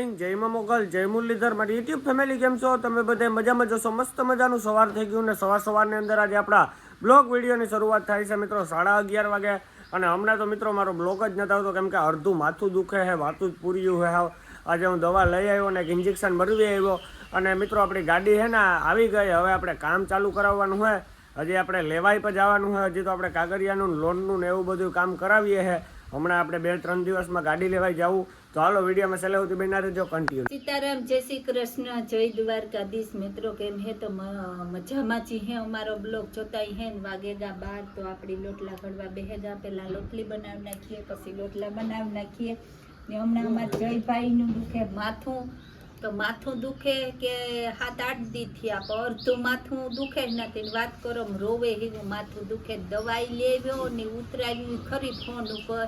જય મોગલ, જય મુરલીધર, મારી યુટ્યુબ ફેમિલી કેમ છો? તમે બધા મજામાં જશો? મસ્ત મજાનું સવાર થઈ ગયું ને સવારની અંદર આજે આપણા બ્લોગ વિડીયોની શરૂઆત થાય છે મિત્રો 11:30 વાગે. અને હમણાં તો મિત્રો મારો બ્લોગ જ નથી આવતો કેમ કે અડધું માથું દુખે છે, વાતું જ પૂરી ગયું છે. આજે હું દવા લઈ આવ્યો ને એક ઇન્જેક્શન મરવી આવ્યો. અને મિત્રો આપણી ગાડી છે ને આવી ગઈ. હવે આપણે કામ ચાલુ કરાવવાનું હોય. હજી આપણે લેવાઈ પર જવાનું હોય. હજી તો આપણે કાગળિયાનું લોનનું ને એવું બધું કામ કરાવીએ છે. હમણાં આપણે 2-3 દિવસમાં ગાડી લેવાઈ જવું. તો હાલો વિડીયોમાં સહેલા સુધી બના રહેજો કન્ટિન્યુ. સીતારામ, જય શ્રી કૃષ્ણ, જય દ્વારકાધીશ. મિત્રો કેમ હે? તો મજામાં છી હે. અમારો બ્લોગ જોતા હે ને વાગેગા 12 તો આપણી લોટલા ઘડવા બેહેગા. પેલા લોટલી બનાવી નાખીએ, પછી લોટલા બનાવી નાખીએ. ને હમણાં અમારા જયભાઈનું દુખે માથું. તો માથું દુખે કે 7-8 દી થયા, અડધું માથું દુખે જ નથી. વાત કરો રોવે હીવું માથું દુખે. દવાઈ લેવ્યો ને ઉતરાવ્યું ખરી ફોન ઉપર.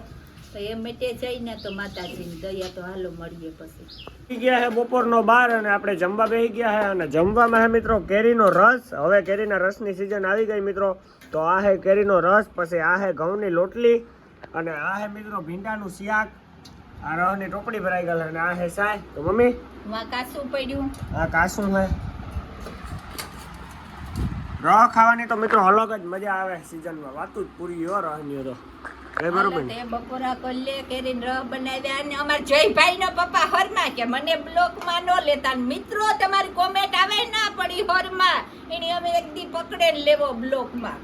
તો એ મેટે જાય ને તો માતાજીની દયા. તો હાલો મળીએ પછી. ગયા છે બપોરનો 12 અને આપણે જમવા બેસી ગયા છે. અને જમવામાં છે મિત્રો કેરીનો રસ. હવે કેરીના રસની સિઝન આવી ગઈ મિત્રો. તો આ છે કેરીનો રસ, પછી આ છે ઘઉંની લોટલી, અને આ છે મિત્રો ભીંડાનું શાક. આ રહની ટોપડી ભરાઈ ગઈ અને આ છે સાય. તો મમ્મી માં કાસું પડ્યું. આ કાસું છે. રહ ખાવાની તો મિત્રો અલગ જ મજા આવે સિઝનમાં. વાતું જ પૂરી હો રહની તો. બરોબર તે બપોરા કલ્લે કેરીન રહ બનાવ્યા. અને અમાર જયભાઈનો પપ્પા હરમાં કે મને બ્લોકમાં ન લેતા. મિત્રો તમારી કોમેન્ટ આવે ના પડી હરમાં, એની અમે એક દી પકડે લેવો બ્લોકમાં.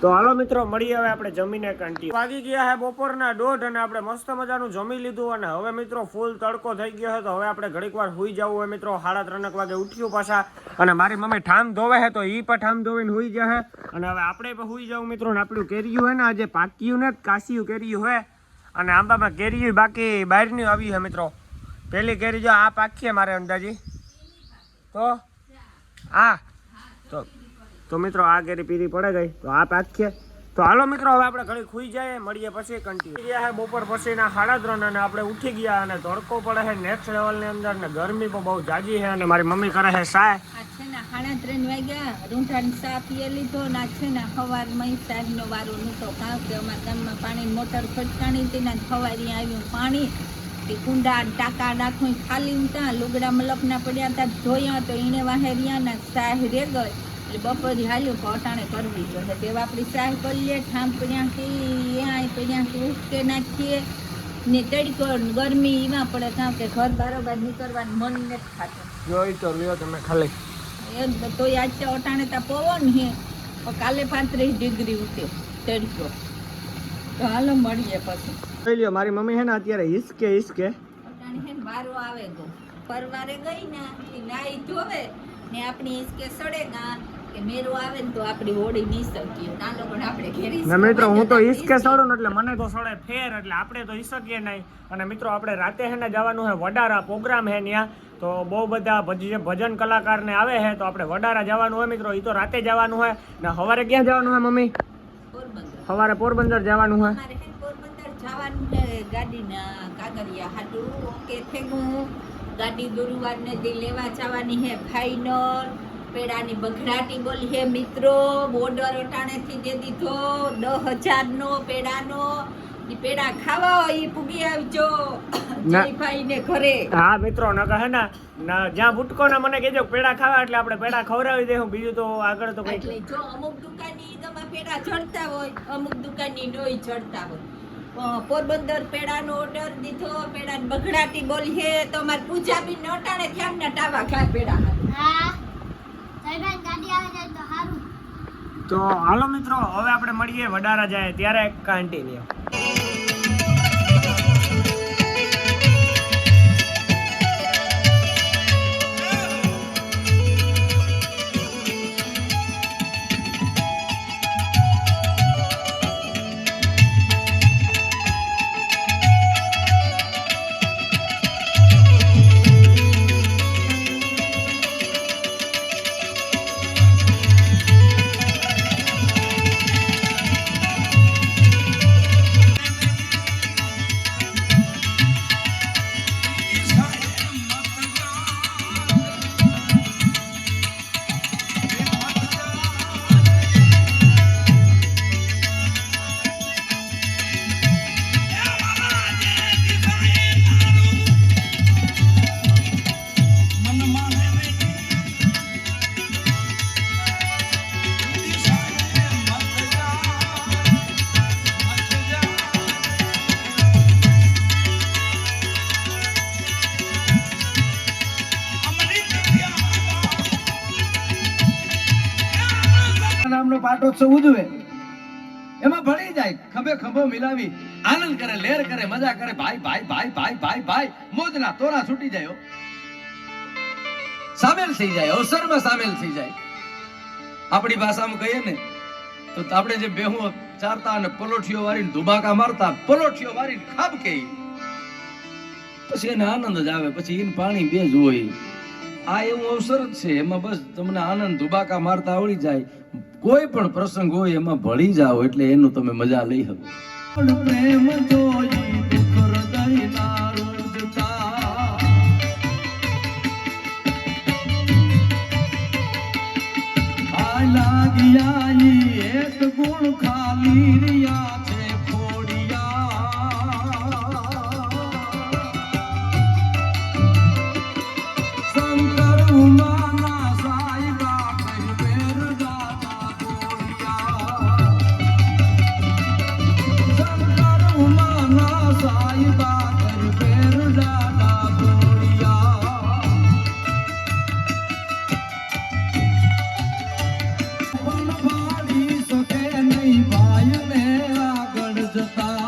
તો હાલો મિત્રો મળીએ હવે આપણે જમીને કન્ટિન્યુ. વાગી ગયા છે બપોરના 1:30 અને આપણે મસ્ત મજાનું જમી લીધું. અને હવે મિત્રો ફૂલ તડકો થઈ ગયો છે. તો હવે આપણે ઘડીક વાર સુઈ જવું હોય મિત્રો. 3:30 વાગે ઉઠ્યું પાછા. અને મારી મમ્મી ઠામ ધોવે છે તો એ પણ ઠામ ધોવીને સુઈ જશે. અને હવે આપણે પણ સુઈ જવું મિત્રો. ને આપણું કેરીયું હોય ને આજે પાક્યું ને કાશિયું કેરીયું હોય. અને આંબામાં કેરીયું બાકી બહારની આવી છે મિત્રો. પેલી કેરી જો આ પાકી મારે અંદાજી તો આ તો મિત્રો આ કેરી પીરી પડે ગઈ તો આ પાકીએ. તો હાલો મિત્રો હવે આપણે ઘડી ખુઈ જાય. મળીએ પછી કન્ટિન્યુ. ગયા છે બપોર પછીના 3:30 અને આપણે ઉઠી ગયા. અને તડકો પડે છે નેક્સ્ટ લેવલની અંદર ને ગરમી પણ બહુ જાજી છે. અને મારી મમ્મી કરે છે સાય. આ છે ને 3:30 વાગ્યા. રૂંઠાની સા પીએ લીધો. ના છે ને સવારમાં સાહેબનો વારો નહોતો. કારણ કે અમારા ગામમાં પાણી મોટર ખટકાણી હતી ને સવારે આવ્યું પાણી. તે કુંડા ટાંકા નાખું ખાલી ત્યાં લુગડા મલકના પડ્યા હતા ધોયા. તો એને વાહેરિયા ના સાહ રે ગઈ. બપોરી હાલ્યું અટાણે કરવી જોઈએ. તે આપણી ચાહ કરીએ. ઠામ પડ્યાથી એ પડ્યાથી ઉઠકે નાખીએ ને તડકો ગરમી એમાં પડે. કારણ કે ઘર બારોબાર નીકળવાનું મન નથી થતું. જોઈ તો લ્યો તમે ખાલી એ તો આજ અટાણે ત્યાં પવન હે. કાલે 35 ડિગ્રી ઉઠે તડકો. તો હાલો મળીએ પછી. જોઈ લ્યો મારી મમ્મી છે ને અત્યારે હિસકે અટાણે હે વારો આવે ગો. પરવારે ગઈ ને નાઈ ધોવે ને આપણી હિસકે સડે ના કે મેરો આવે ને તો આપણી હોડી ની શકીએ. નાનો પણ આપણે ઘેરી ને મિત્રો હું તો હિસકે સડું ને એટલે મને તો સડે ફેર. એટલે આપણે તો હિસકીએ નહીં. અને મિત્રો આપણે રાતે હે ને જવાનું છે વડારા. પ્રોગ્રામ હે ત્યાં. તો બહુ બધા ભજન કલાકારને આવે છે. તો આપણે વડારા જવાનું હોય મિત્રો. એ તો રાતે જવાનું હોય. ને સવારે ક્યાં જવાનું હોય મમ્મી? સવારે પોરબંદર જવાનું હોય. પોરબંદર જવાનું છે ગાડીના કાગળિયા હાટું કે થેગું. ગાડી ગુરુવાર ને દી લેવા જવાની હે ફાઈનલ. પેડાની બઘડાટી બોલી હે મિત્રો. બોર્ડર અટાણેથી દે દીધો 10,000 નો પેડાનો. ઈ પેડા ખાવા ઈ પૂગી આવજો જયભાઈ ને ઘરે. હા મિત્રો ન કહે ને જ્યાં બુટકો ને મને કહેજો પેડા ખાવા એટલે આપણે પેડા ખવડાવી દેવું. બીજું તો આગળ તો કઈ. એટલે જો અમુક દુકાનની તમે પેડા ચડતા હોય, અમુક દુકાનની નોઈ ચડતા હોય. પોરબંદર પેડાનો ઓર્ડર દીધો. પેડાની બઘડાટી બોલી હે. તો અમાર પૂજા બી નટાણે થયા ને ટાવા ખાય પેડા. હા જયભાઈ ગાડી આવે જાય તો સારું. તો હાલો મિત્રો હવે આપણે મળીએ વડારા જાય ત્યારે કન્ટિન્યુ. પાટોત્સવ ઉજવે એમાં ભળી જાય, ખભે ખભો મિલાવી આનંદ કરે, લેર કરે, મજા કરે, ભાઈ ભાઈ ભાઈ ભાઈ ભાઈ ભાઈ મોજના તોરા છૂટી જાય, સામેલ થઈ જાય, અવસરમાં સામેલ થઈ જાય. આપણી ભાષામાં કહીએ ને તો આપણે જે બેહું ચારતા અને પલોઠીઓ વાળીને ધુબાકા મારતા, પલોઠીઓ વાળીને ખાબ કે પછી એને આનંદ જ આવે, પછી ઈન પાણી બે જ હોય. આ એવું અવસર જ છે, એમાં બસ તમને આનંદ ધુબાકા મારતા આવડી જાય. કોઈ પણ પ્રસંગ હોય એમાં ભળી જાઓ એટલે એનું તમે મજા લઈ શકો. પ્રેમ જોઈ દુઃખ હૃદયના રૂંઝતા, આ લાગ્યા ઈ એક ગુણ ખાલી રહ્યા છે ખોડિયા. શંકર ઉમાના સાઈબા કઈ બેર દાતા દોડિયા. શંકર ઉમાના સાઈબા કઈ બેર દાતા દોડિયા. પણ ભાડી શકે નહીં ભાઈને આગળ જતા,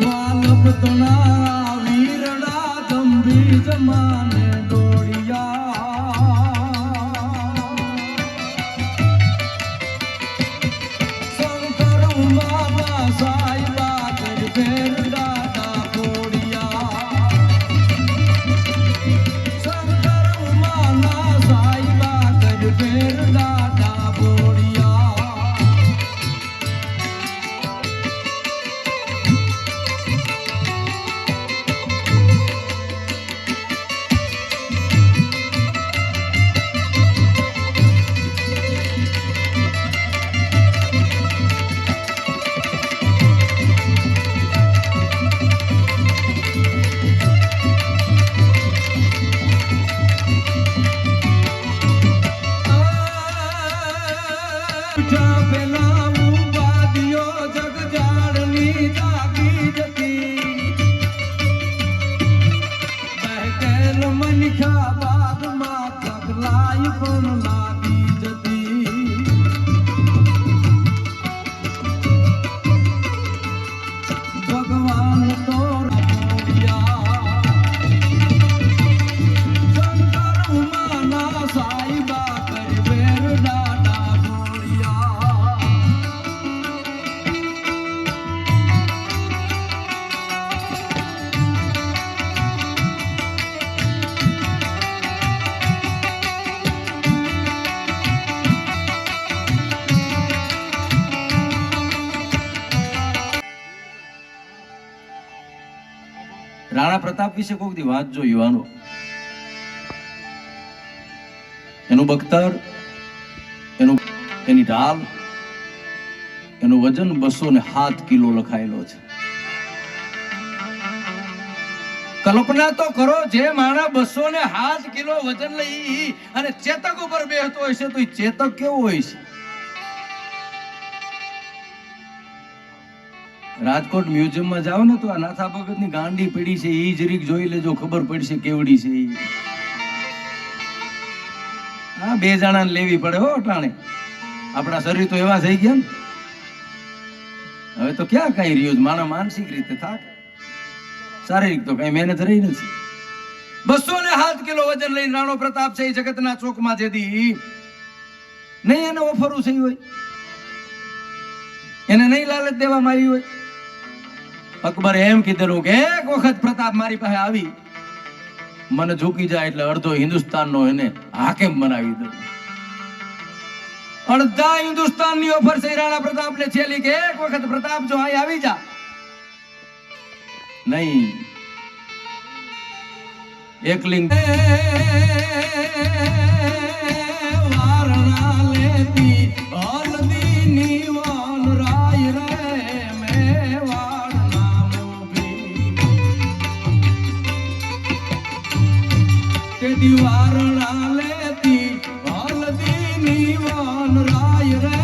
વાલપતણા વીરડા ગંભીર જમાને દોડિયા. શંકર ઉમાના સાઈબા કઈ બેર દાતા દોડિયા. શંકર ઉમાના સાઈબા કઈ બેર દાતા દોડિયા. પેલા ઉપાધિયો જગજાળની જાગી જતી, બહેકેલ મનખા બાગમાં ચકલાઈ પણ લાગી જતી. ભગવાન તો રમોડિયા. શંકર ઉમાના સાઈબા કઈ બેર દાતા દોડિયા. રાણા પ્રતાપ વિશે કોઈક દી વાંચજો યુવાનો. એનું બખ્તર, એની ઢાલ, એનું વજન 207 કિલો લખાયેલો છે. કલ્પના તો કરો, જે માણસ 207 કિલો વજન લઈ અને ચેતક ઉપર બેસતો હોય છે તો એ ચેતક કેવો હોય છે? રાજકોટ મ્યુઝિયમમાં જાઓ ને તો આ નાથા ભગતની ગાંડી પડી છે, એ જરીક જોઈ લેજો, ખબર પડશે કેવડી છે ઈ. હા, 2 જણાને લેવી પડે હો ટાણે. આપણા શરીર તો એવા થઈ ગયા ને હવે તો ક્યાં કઈ રહ્યું, માણસ માનસિક રીતે થાક, શારીરિક તો કઈ મહેનત રહી નથી. 207 કિલો વજન લઈને રાણો પ્રતાપ છે જગતના ચોકમાં જેદી નહીં એને ઓફરું થઈ હોય, એને નહીં લાલચ દેવામાં આવી હોય. અકબરે એમ કીધેલું કે એક વખત પ્રતાપ મારી પાસે આવી, મને ઝૂકી જાય એટલે અડધો હિન્દુસ્તાનનો એને હાકેમ બનાવી દઉં. અડધા હિન્દુસ્તાનની ઓફર છે રાણા પ્રતાપને છેલી કે એક વખત પ્રતાપ જો અહીં આવી જા. નહીં, એકલિંગ વારણા લેતી હલ્દીની વાલ રાય રે મેવાડ નામ ઉભી તે દીવારણા લેતી હલ્દીની વાલ રાય રે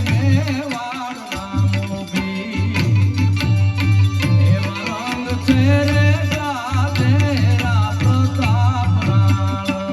મેવાડ નામ ઉભી એવા રંગ છે રે ગાધેરા પ્રતાપ રાણ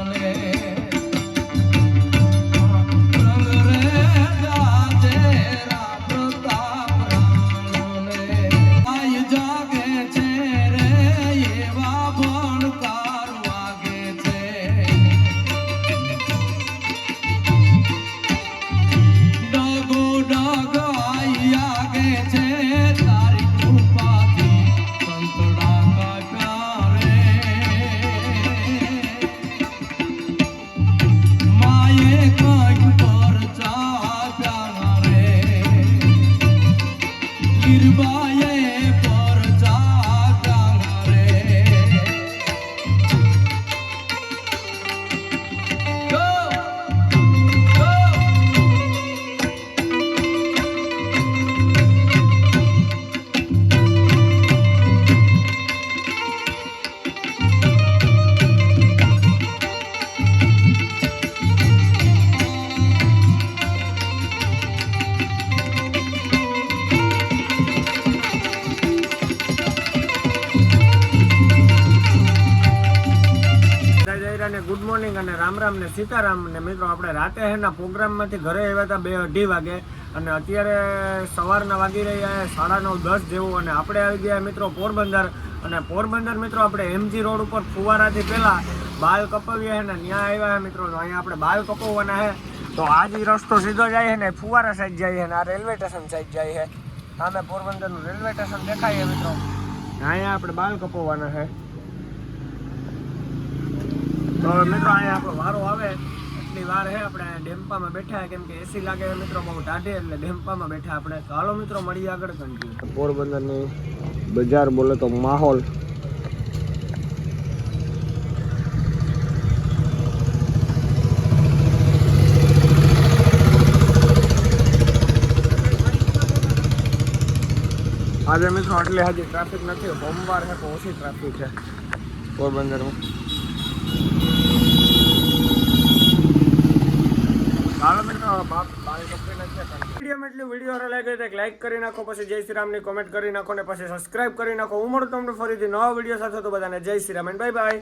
ગુડ મોર્નિંગ અને રામ રામ ને સીતારામ ને મિત્રો આપણે રાતે એના પ્રોગ્રામમાંથી ઘરે આવ્યા હતા 2-2:30 વાગે અને અત્યારે સવારના વાગી રહ્યા 9:30-10 જેવું અને આપણે આવી ગયા મિત્રો પોરબંદર અને પોરબંદર મિત્રો આપણે એમજી રોડ ઉપર ફુવારાથી પહેલાં બાલ કપાવીએ ને ત્યાં આવ્યા છે મિત્રો. તો અહીંયા આપણે બાલ કપાવવાના છે તો આ જ રસ્તો સીધો જાય છે ને ફુવારા સાઈડ જાય છે ને આ રેલવે સ્ટેશન સાઈડ જાય છે. સામે પોરબંદરનું રેલવે સ્ટેશન દેખાય છે મિત્રો. અહીંયા આપણે બાલ કપાવવાના છે. તો મિત્રો અહીંયા આપણો વારો આવે એટલી વાર છે આપણે ડેમ્પામાં બેઠા કેમ કે એસી લાગે છે મિત્રો બહુ ટાઢે એટલે ડેમ્પામાં બેઠા આપણે. તો હાલો મિત્રો મળીએ આગળ કન્ટિન્યુ. પોરબંદરની બજાર બોલે તો માહોલ આજે મિત્રો એટલે હજી ટ્રાફિક નથી. સોમવાર છે તો ઓછી ટ્રાફિક છે પોરબંદરમાં. હાલો મિત્રો વિડીયો લાગે તો લાઈક કરી નાખો, પછી જય શ્રી રામની કોમેન્ટ કરી નાખો ને પછી સબસ્ક્રાઇબ કરી નાખો. હું મળું તમને ફરીથી નવા વિડીયો સાથે. તો બધાને જય Shri Ram and bye bye.